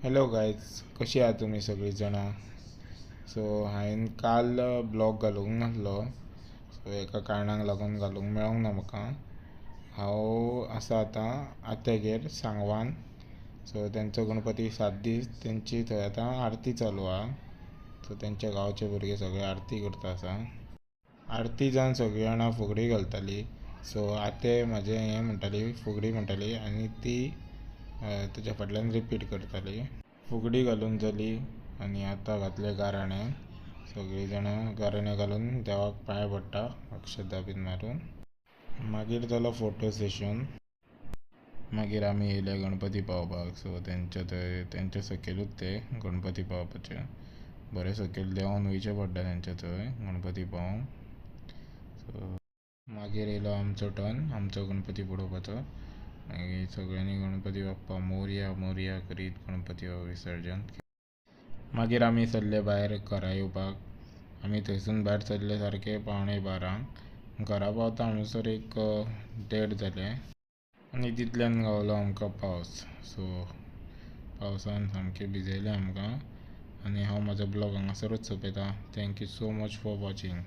Hello guys, कशी आहात तुम्ही सगळी जाणा. सो हांवें काल ब्लॉग घालूंक नासलो, सो एका कारणाक लागून घालूंक मेळोंक ना म्हाका. हांव आसा आतां आत्यागेर सांगवान. सो तेंचो गणपती 7 दीस तेंची थंय आतां आरती चालू आहा. सो तेंच्या गांवचे भुरगे सगळे आरती करता आसा. आरती जावन सगळीं जाणां फुगडी घालतालीं. सो आते म्हाजे हें म्हणटाली, फुगडी म्हणटाली आनी ती तुज्या फाटल्यान रिपीट करताली. फुगडी घालून जाली आनी आतां घातले गाराणे. सगळीं जाणां गाराणे घालून देवाक पांय पडटा, अक्षदा बीन मारून. मागीर जालो फोटो सेशन. मागीर आमी येयले गणपती पावपाक. सो तेंच्या सकयलूच ते गणपती पावपाचे. बरें सकयल देंवोन वयचें पडटा तेंच्या थंय गणपती पावोवंक. सो मागीर येयलो आमचो टर्न, आमचो गणपती बुडोवपाचो. मागीर सगळ्यांनी गणपती बाप्पा मोरया मोरया करीत गणपती बाप्पा विसर्जन. मागीर आमी सरले भायर घरा येवपाक. आमी थंयसून भायर सरले सारके 11:15. घरा पावता हांगासर एक 1:30 जाले आनी तितल्यान गावलो आमकां पावस. सो पावसान सामकें भिजयलें आमकां. आनी हांव म्हाजो ब्लॉग हांगासरूच सोंपयतां. Thank you so much for watching.